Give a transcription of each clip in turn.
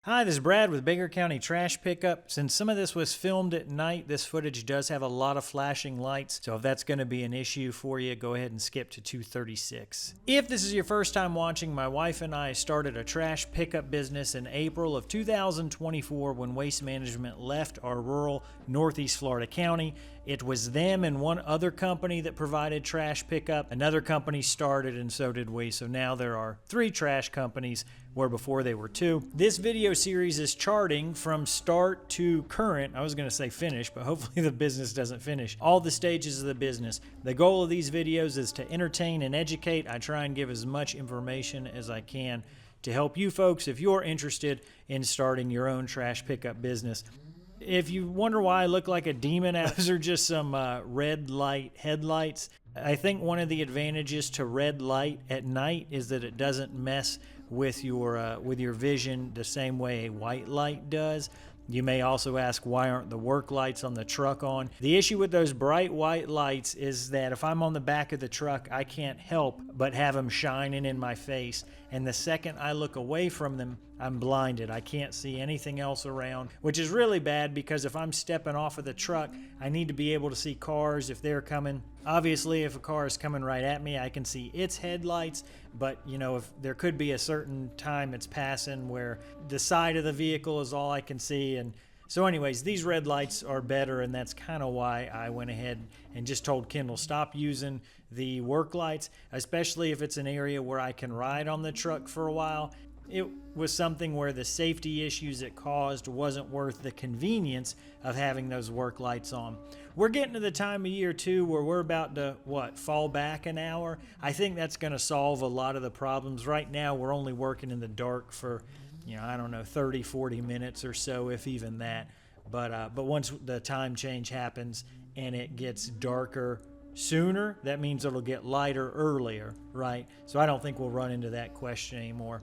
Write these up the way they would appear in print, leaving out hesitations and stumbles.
Hi, this is Brad with Baker County Trash Pickup. Since some of this was filmed at night, this footage does have a lot of flashing lights, so if that's going to be an issue for you, go ahead and skip to 236. If this is your first time watching, my wife and I started a trash pickup business in April of 2024 when Waste Management left our rural Northeast Florida county. It was them and one other company that provided trash pickup. Another company started and so did we, so now there are 3 trash companies where before they were 2. This video series is charting from start to current. I was going to say finish, but hopefully the business doesn't finish. All the stages of the business. The goal of these videos is to entertain and educate. I try and give as much information as I can to help you folks if you're interested in starting your own trash pickup business. If you wonder why I look like a demon, those are just some red light headlights. I think one of the advantages to red light at night is that it doesn't mess with your vision the same way a white light does. You may also ask, why aren't the work lights on the truck on? The issue with those bright white lights is that if I'm on the back of the truck, I can't help but have them shining in my face. And the second I look away from them, I'm blinded. I can't see anything else around, which is really bad because if I'm stepping off of the truck, I need to be able to see cars if they're coming. Obviously, if a car is coming right at me, I can see its headlights, but you know, if there could be a certain time it's passing where the side of the vehicle is all I can see. And so anyways, these red lights are better, and that's kind of why I went ahead and just told Kendall, stop using the work lights, especially if it's an area where I can ride on the truck for a while. It was something where the safety issues it caused wasn't worth the convenience of having those work lights on. We're getting to the time of year too where we're about to, fall back an hour. I think that's going to solve a lot of the problems. Right now we're only working in the dark for, 30, 40 minutes or so, if even that. But once the time change happens and it gets darker sooner, that means it'll get lighter earlier, right? So I don't think we'll run into that question anymore.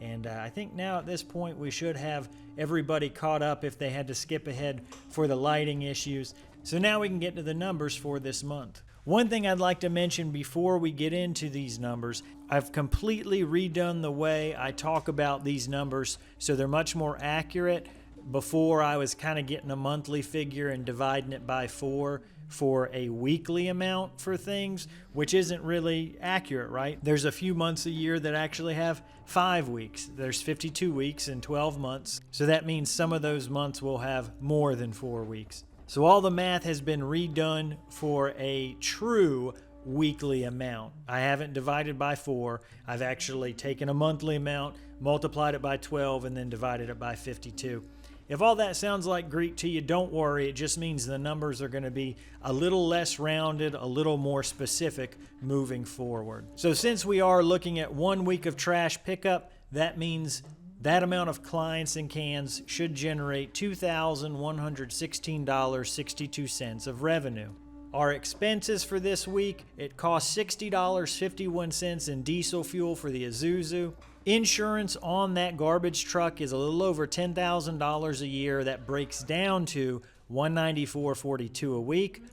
And I think now at this point we should have everybody caught up if they had to skip ahead for the lighting issues. So now we can get to the numbers for this month. One thing I'd like to mention before we get into these numbers, I've completely redone the way I talk about these numbers so they're much more accurate. Before I was kind of getting a monthly figure and dividing it by 4 for a weekly amount for things, which isn't really accurate, right? There's a few months a year that actually have 5 weeks. There's 52 weeks in 12 months. So that means some of those months will have more than 4 weeks. So all the math has been redone for a true weekly amount. I haven't divided by 4. I've actually taken a monthly amount, multiplied it by 12, and then divided it by 52. If all that sounds like Greek to you, don't worry. It just means the numbers are going to be a little less rounded, a little more specific moving forward. So since we are looking at 1 week of trash pickup, that means that amount of clients and cans should generate $2,116.62 of revenue. Our expenses for this week, it costs $60.51 in diesel fuel for the Isuzu. Insurance on that garbage truck is a little over $10,000 a year. That breaks down to $194.42 a week.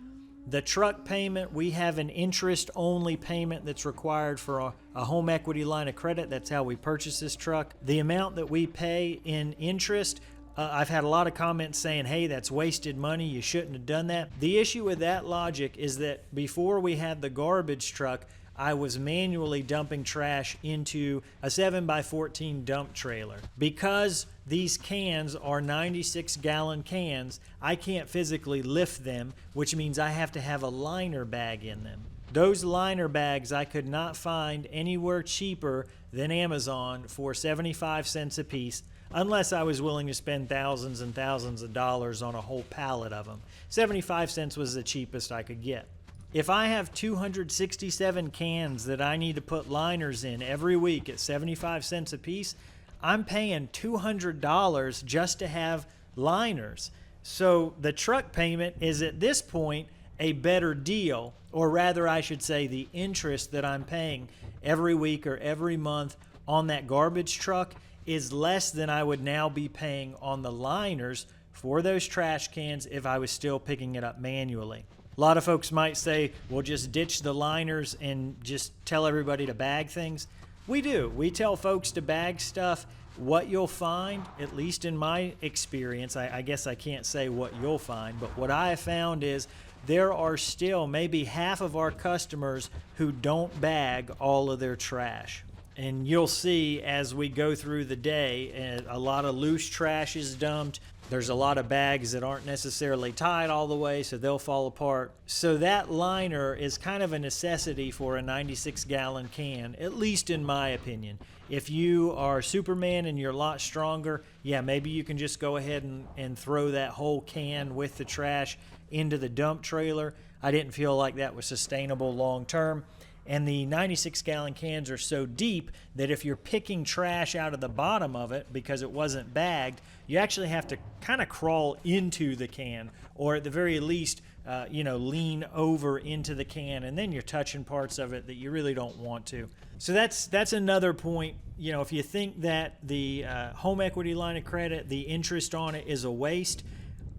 The truck payment, we have an interest-only payment that's required for a home equity line of credit. That's how we purchase this truck. The amount that we pay in interest, I've had a lot of comments saying, hey, that's wasted money. You shouldn't have done that. The issue with that logic is that before we had the garbage truck, I was manually dumping trash into a 7x14 dump trailer. Because these cans are 96-gallon cans, I can't physically lift them, which means I have to have a liner bag in them. Those liner bags I could not find anywhere cheaper than Amazon for 75 cents a piece, unless I was willing to spend thousands and thousands of dollars on a whole pallet of them. 75 cents was the cheapest I could get. If I have 267 cans that I need to put liners in every week at 75 cents a piece, I'm paying $200 just to have liners. So the truck payment is at this point a better deal, or rather I should say the interest that I'm paying every week or every month on that garbage truck is less than I would now be paying on the liners for those trash cans if I was still picking it up manually. A lot of folks might say, well, just ditch the liners and just tell everybody to bag things. We do. We tell folks to bag stuff what you'll find, at least in my experience, I guess I can't say what you'll find, but what I have found is there are still maybe half of our customers who don't bag all of their trash. And you'll see as we go through the day, a lot of loose trash is dumped. There's a lot of bags that aren't necessarily tied all the way, so they'll fall apart. So that liner is kind of a necessity for a 96-gallon can, at least in my opinion. If you are Superman and you're a lot stronger, yeah, maybe you can just go ahead and throw that whole can with the trash into the dump trailer. I didn't feel like that was sustainable long term. And the 96-gallon cans are so deep that if you're picking trash out of the bottom of it because it wasn't bagged, you actually have to kind of crawl into the can, or at the very least, lean over into the can, and then you're touching parts of it that you really don't want to. So that's another point. If you think that the home equity line of credit, the interest on it is a waste,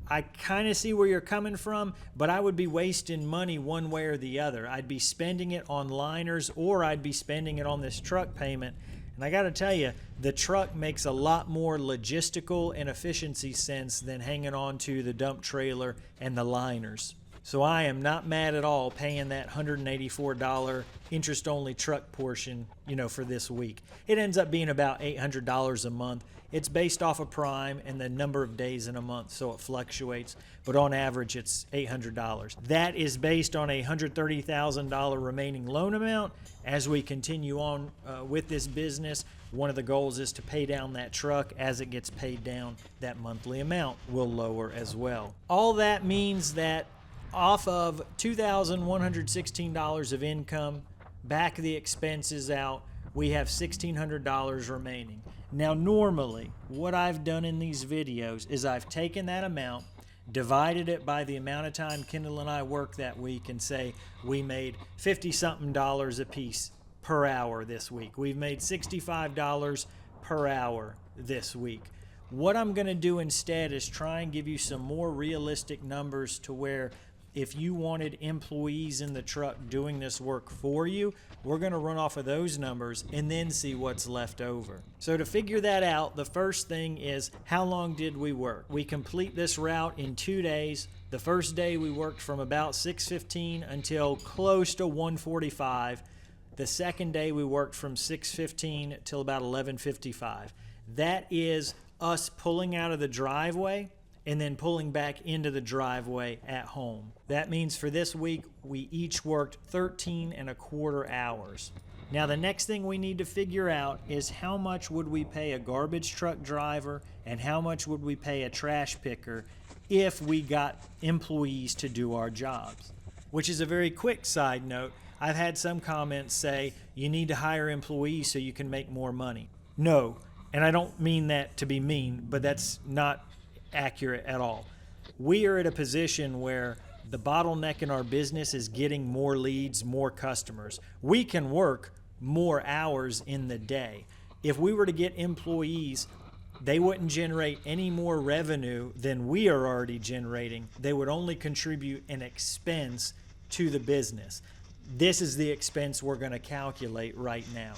I kind of see where you're coming from, but I would be wasting money one way or the other. I'd be spending it on liners, or I'd be spending it on this truck payment. And I got to tell you, the truck makes a lot more logistical and efficiency sense than hanging on to the dump trailer and the liners. So I am not mad at all paying that $184 interest-only truck portion, for this week. It ends up being about $800 a month. It's based off of prime and the number of days in a month, so it fluctuates. But on average, it's $800. That is based on a $130,000 remaining loan amount. As we continue on with this business, one of the goals is to pay down that truck. As it gets paid down, that monthly amount will lower as well. All that means that off of $2,116 of income, back the expenses out, we have $1,600 remaining. Now, normally, what I've done in these videos is I've taken that amount, divided it by the amount of time Kendall and I worked that week, and say we made $50-something a piece per hour this week. We've made $65 per hour this week. What I'm going to do instead is try and give you some more realistic numbers to where if you wanted employees in the truck doing this work for you, we're going to run off of those numbers and then see what's left over. So to figure that out, the first thing is, how long did we work? We complete this route in 2 days. The first day we worked from about 6:15 until close to 1:45. The second day we worked from 6:15 till about 11:55. That is us pulling out of the driveway and then pulling back into the driveway at home. That means for this week, we each worked 13.25 hours. Now, the next thing we need to figure out is how much would we pay a garbage truck driver and how much would we pay a trash picker if we got employees to do our jobs. Which is a very quick side note. I've had some comments say, you need to hire employees so you can make more money. No, and I don't mean that to be mean, but that's not accurate at all. We are at a position where the bottleneck in our business is getting more leads, more customers. We can work more hours in the day. If we were to get employees, they wouldn't generate any more revenue than we are already generating. They would only contribute an expense to the business. This is the expense we're going to calculate right now.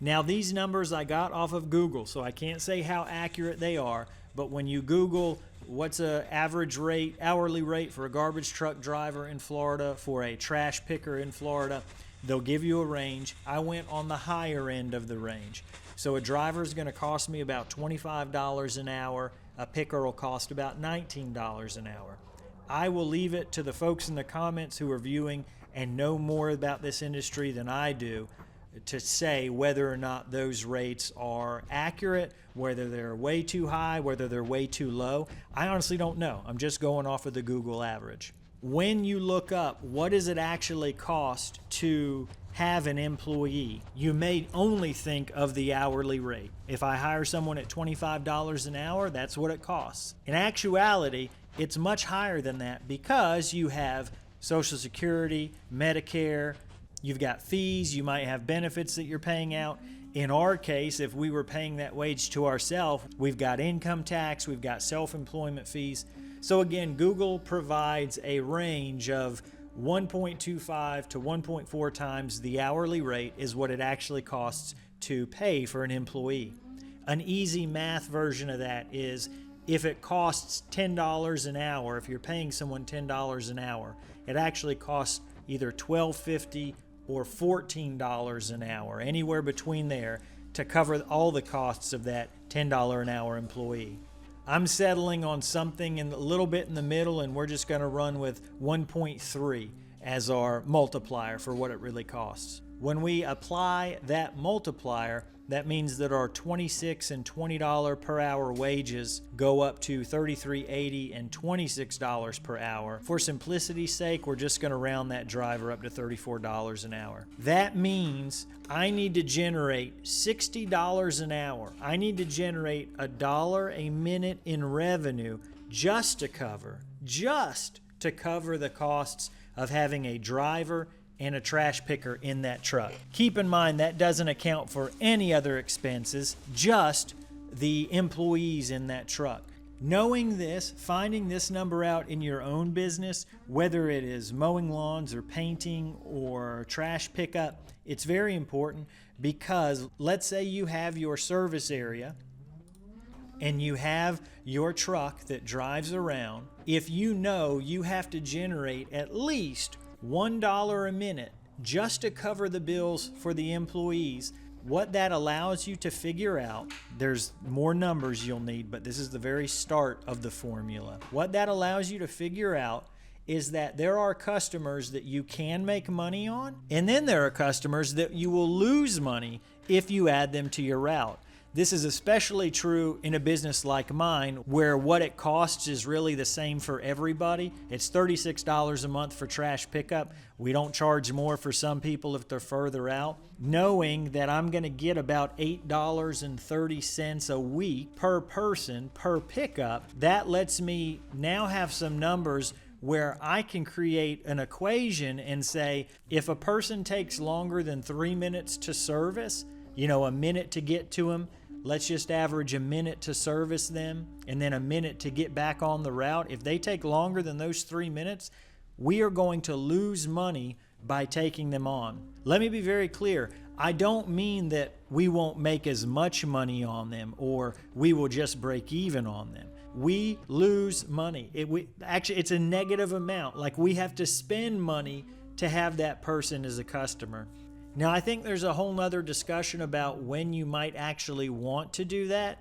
Now, these numbers I got off of Google, so I can't say how accurate they are. But when you Google what's an average rate, hourly rate for a garbage truck driver in Florida, for a trash picker in Florida, they'll give you a range. I went on the higher end of the range. So a driver is going to cost me about $25 an hour. A picker will cost about $19 an hour. I will leave it to the folks in the comments who are viewing and know more about this industry than I do to say whether or not those rates are accurate, whether they're way too high, whether they're way too low. I honestly don't know. I'm just going off of the Google average. When you look up what does it actually cost to have an employee, you may only think of the hourly rate. If I hire someone at $25 an hour, that's what it costs. In actuality, it's much higher than that because you have Social Security, Medicare, you've got fees, you might have benefits that you're paying out. In our case, if we were paying that wage to ourselves, we've got income tax, we've got self-employment fees. So again, Google provides a range of 1.25 to 1.4 times the hourly rate is what it actually costs to pay for an employee. An easy math version of that is if it costs $10 an hour, if you're paying someone $10 an hour, it actually costs either $12.50 or $14 an hour, anywhere between there, to cover all the costs of that $10 an hour employee. I'm settling on something a little bit in the middle, and we're just going to run with 1.3 as our multiplier for what it really costs. When we apply that multiplier, that means that our $26 and $20 per hour wages go up to $33.80 and $26 per hour. For simplicity's sake, we're just going to round that driver up to $34 an hour. That means I need to generate $60 an hour. I need to generate $1 a minute in revenue just to cover the costs of having a driver and a trash picker in that truck. Keep in mind that doesn't account for any other expenses, just the employees in that truck. Knowing this, finding this number out in your own business, whether it is mowing lawns or painting or trash pickup, it's very important, because let's say you have your service area and you have your truck that drives around. If you know you have to generate at least $1 a minute just to cover the bills for the employees, what that allows you to figure out, there's more numbers you'll need, but this is the very start of the formula. What that allows you to figure out is that there are customers that you can make money on, and then there are customers that you will lose money if you add them to your route. This is especially true in a business like mine, where what it costs is really the same for everybody. It's $36 a month for trash pickup. We don't charge more for some people if they're further out. Knowing that I'm going to get about $8.30 a week per person per pickup, that lets me now have some numbers where I can create an equation and say, if a person takes longer than 3 minutes to service, a minute to get to them, let's just average a minute to service them and then a minute to get back on the route. If they take longer than those 3 minutes, we are going to lose money by taking them on. Let me be very clear. I don't mean that we won't make as much money on them or we will just break even on them. We lose money. It's a negative amount. Like, we have to spend money to have that person as a customer. Now, I think there's a whole nother discussion about when you might actually want to do that.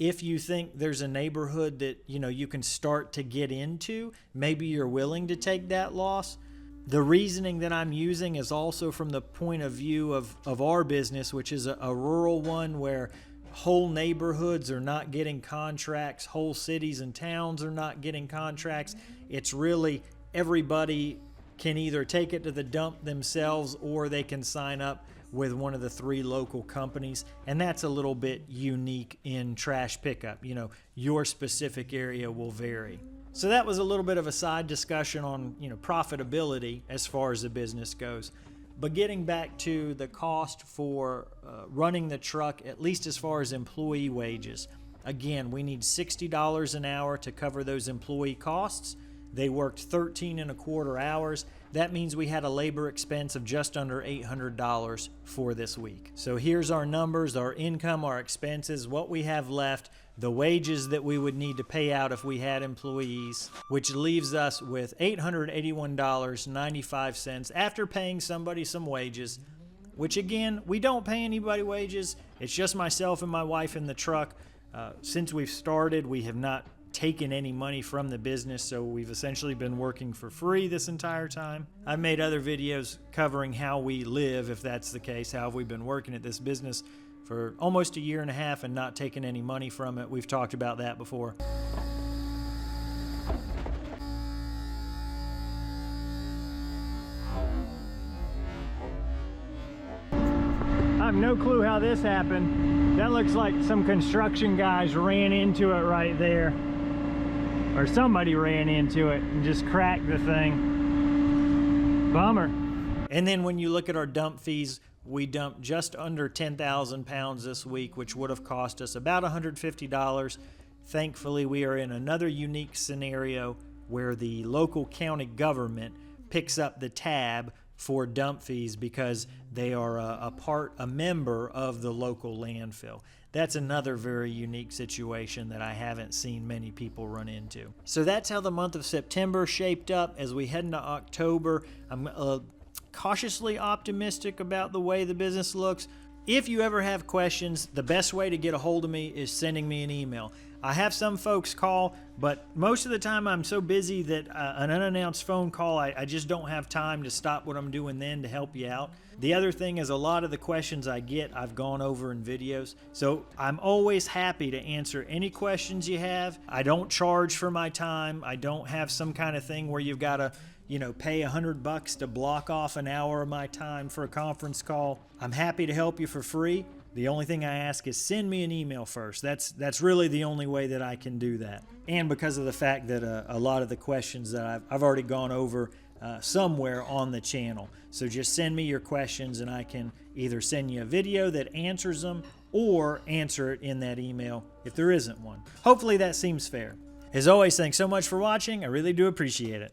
If you think there's a neighborhood that you can start to get into, maybe you're willing to take that loss. The reasoning that I'm using is also from the point of view of our business, which is a rural one where whole neighborhoods are not getting contracts, whole cities and towns are not getting contracts. It's really everybody can either take it to the dump themselves or they can sign up with one of the 3 local companies. And that's a little bit unique in trash pickup. Your specific area will vary. So that was a little bit of a side discussion on, profitability as far as the business goes. But getting back to the cost for running the truck, at least as far as employee wages, again, we need $60 an hour to cover those employee costs. They worked 13 and a quarter hours. That means we had a labor expense of just under $800 for this week. So here's our numbers, our income, our expenses, what we have left, the wages that we would need to pay out if we had employees, which leaves us with $881.95 after paying somebody some wages, which again, we don't pay anybody wages. It's just myself and my wife in the truck. Since we've started, we have not taken any money from the business, so we've essentially been working for free this entire time. I've made other videos covering how we live, if that's the case. How have we been working at this business for almost a year and a half and not taking any money from it? We've talked about that before. I have no clue how this happened. That looks like some construction guys ran into it right there. Or somebody ran into it and just cracked the thing. Bummer. And then when you look at our dump fees, we dumped just under 10,000 pounds this week, which would have cost us about $150. Thankfully, we are in another unique scenario where the local county government picks up the tab for dump fees because they are a member of the local landfill. That's another very unique situation that I haven't seen many people run into. So that's how the month of September shaped up. As we head into October, I'm cautiously optimistic about the way the business looks. If you ever have questions, the best way to get a hold of me is sending me an email. I have some folks call, but most of the time I'm so busy that an unannounced phone call, I just don't have time to stop what I'm doing then to help you out. The other thing is a lot of the questions I get, I've gone over in videos. So I'm always happy to answer any questions you have. I don't charge for my time. I don't have some kind of thing where you've got to pay $100 to block off an hour of my time for a conference call. I'm happy to help you for free. The only thing I ask is send me an email first. That's really the only way that I can do that. And because of the fact that a lot of the questions that I've already gone over somewhere on the channel. So just send me your questions and I can either send you a video that answers them or answer it in that email if there isn't one. Hopefully that seems fair. As always, thanks so much for watching. I really do appreciate it.